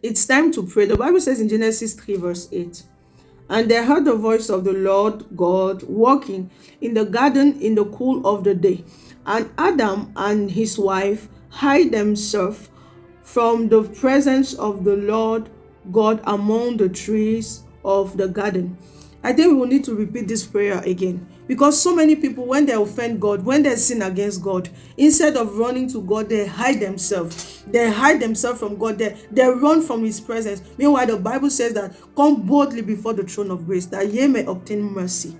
It's time to pray. The Bible says in Genesis 3, verse 8, and they heard the voice of the Lord God walking in the garden in the cool of the day. And Adam and his wife hid themselves from the presence of the Lord God among the trees of the garden. I think we will need to repeat this prayer again, because so many people, when they offend God, when they sin against God, instead of running to God, they hide themselves. They hide themselves from God. They run from His presence. Meanwhile, the Bible says that come boldly before the throne of grace, that ye may obtain mercy.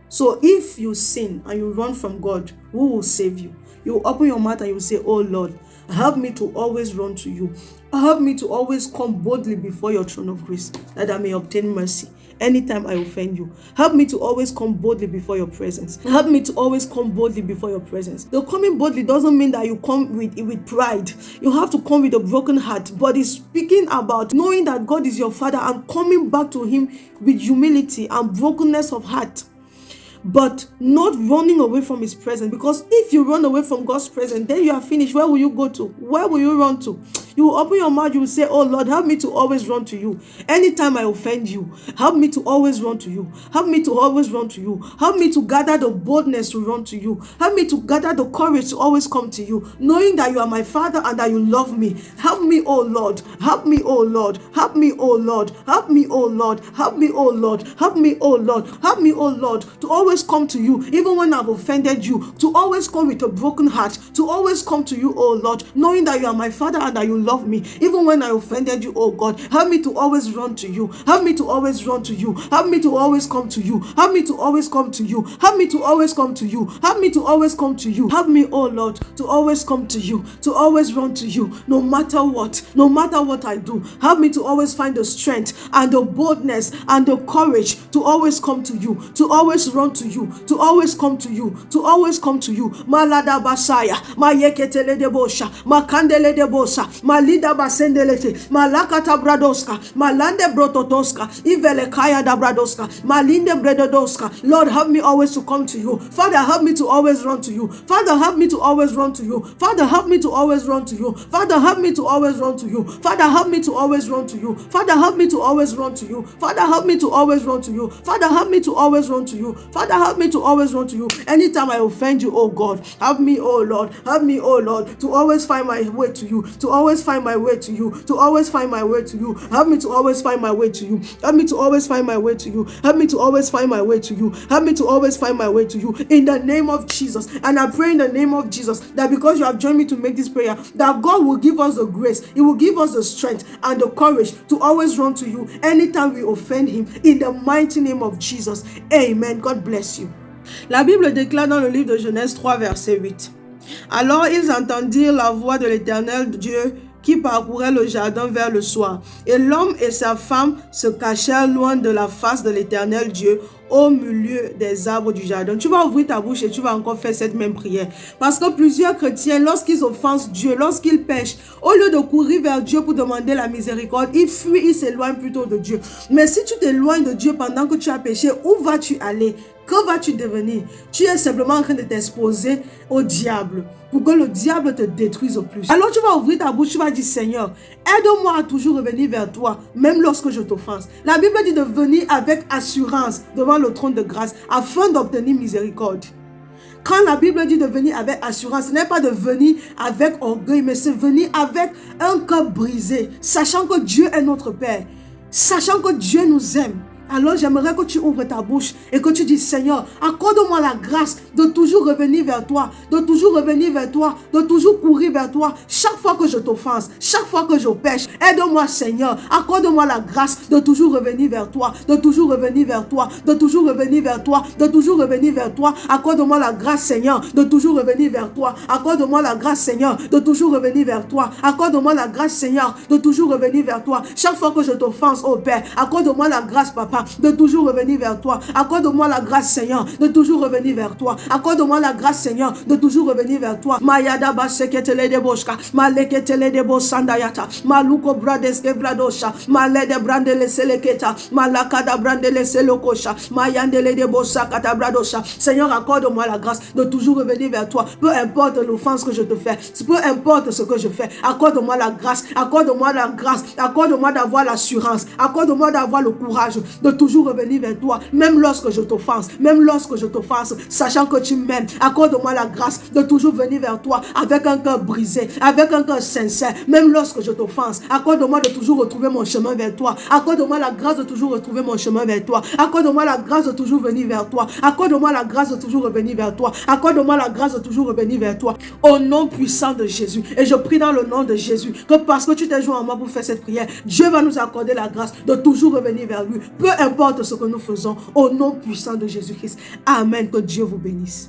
So if you sin and you run from God, who will save you? You open your mouth and you say, oh Lord, help me to always run to you. Help me to always come boldly before your throne of grace, that I may obtain mercy anytime I offend you. Help me to always come boldly before your presence. Help me to always come boldly before your presence. The coming boldly doesn't mean that you come with pride. You have to come with a broken heart. But it's speaking about knowing that God is your Father and coming back to Him with humility and brokenness of heart, but not running away from His presence. Because if you run away from God's presence, then you are finished. Where will you go to? Where will you run to? You will open your mouth, you will say, oh Lord, help me to always run to you. Anytime I offend you, help me to always run to you. Help me to always run to you. Help me to gather the boldness to run to you. Help me to gather the courage to always come to you, knowing that you are my Father and that you love me. Help me, oh Lord. Help me, oh Lord. Help me, oh Lord. Help me, oh Lord. Help me, oh Lord. Help me, oh Lord. Help me, oh Lord, to always come to you, even when I've offended you, to always come with a broken heart, to always come to you, oh Lord, knowing that you are my Father and that you love me, even when I offended you, oh God. Help me to always run to you. Help me to always run to you. Help me to always come to you. Help me to always come to you. Help me to always come to you. Help me to always come to you. Help me, oh Lord, to always come to you, to always run to you, no matter what I do. Help me to always find the strength and the boldness and the courage to always come to you, to always run to you, to always come to you, to always come to you. Malada basaya, mayeketele de bosha, makandele de bosa, malida basendelete, malakata bradoska, malande brototoska, ivele kaya da bradoska, malinde bredodoska. Lord, help me always to come to you. Father, help me to always run to you. Father, help me to always run to you. Father, help me to always run to you. Father, help me to always run to you. Father, help me to always run to you. Father, help me to always run to you. Father, help me to always run to you. Father, help me to always run to you. Father, help me to always run to you. Anytime I offend you, oh God, help me, oh Lord, help me, oh Lord, to always find my way to you, to always find my way to you, to always find my way to you. Help me to always find my way to you. Help me to always find my way to you. Help me to always find my way to you. Help me to always find my way to you. In the name of Jesus. And I pray in the name of Jesus that because you have joined me to make this prayer, that God will give us the grace, He will give us the strength and the courage to always run to you anytime we offend Him. In the mighty name of Jesus. Amen. God bless you. La Bible déclare dans le livre de Genèse 3, verset 8. Alors ils entendirent la voix de l'Éternel Dieu qui parcourait le jardin vers le soir. Et l'homme et sa femme se cachèrent loin de la face de l'Éternel Dieu au milieu des arbres du jardin. Tu vas ouvrir ta bouche et tu vas encore faire cette même prière. Parce que plusieurs chrétiens, lorsqu'ils offensent Dieu, lorsqu'ils pêchent, au lieu de courir vers Dieu pour demander la miséricorde, ils fuient, ils s'éloignent plutôt de Dieu. Mais si tu t'éloignes de Dieu pendant que tu as péché, où vas-tu aller? Que vas-tu devenir? Tu es simplement en train de t'exposer au diable pour que le diable te détruise au plus. Alors tu vas ouvrir ta bouche, tu vas dire Seigneur, aide-moi à toujours revenir vers toi, même lorsque je t'offense. La Bible dit de venir avec assurance devant le trône de grâce afin d'obtenir miséricorde. Quand la Bible dit de venir avec assurance, ce n'est pas de venir avec orgueil, mais c'est venir avec un cœur brisé, sachant que Dieu est notre Père, sachant que Dieu nous aime. Alors j'aimerais que tu ouvres ta bouche et que tu dis Seigneur, accorde-moi la grâce de toujours revenir vers toi, de toujours revenir vers toi, de toujours courir vers toi chaque fois que je t'offense, chaque fois que je pêche. Aide-moi Seigneur, accorde-moi la grâce de toujours revenir vers toi, de toujours revenir vers toi, de toujours revenir vers toi, de toujours revenir vers toi. Accorde-moi la grâce Seigneur de toujours revenir vers toi. Accorde-moi la grâce Seigneur de toujours revenir vers toi. Accorde-moi la grâce Seigneur de toujours revenir vers toi. Chaque fois que je t'offense, oh Père, accorde-moi la grâce Papa de toujours revenir vers toi. Accorde-moi la grâce Seigneur de toujours revenir vers toi. Accorde-moi la grâce, Seigneur, de toujours revenir vers toi. Mayada baseketele de boshka, maleketele de bosandayata, maluko bradeske bradosha, malede brandele seleketa, malakada brandele selokosha, mayandele de bosakata bradosha. Seigneur, accorde-moi la grâce de toujours revenir vers toi. Peu importe l'offense que je te fais, peu importe ce que je fais, accorde-moi la grâce, accorde-moi la grâce, accorde-moi d'avoir l'assurance, accorde-moi d'avoir le courage de toujours revenir vers toi, même lorsque je t'offense, sachant que tu m'aimes. Accorde-moi la grâce de toujours venir vers toi avec un cœur brisé, avec un cœur sincère, même lorsque je t'offense. Accorde-moi de toujours retrouver mon chemin vers toi. Accorde-moi la grâce de toujours retrouver mon chemin vers toi. Accorde-moi la grâce de toujours venir vers toi. Accorde-moi la grâce de toujours revenir vers toi. Accorde-moi la grâce de toujours revenir vers toi. Au nom puissant de Jésus. Et je prie dans le nom de Jésus que parce que tu t'es joint à moi pour faire cette prière, Dieu va nous accorder la grâce de toujours revenir vers lui. Peu importe ce que nous faisons. Au nom puissant de Jésus-Christ. Amen. Que Dieu vous bénisse.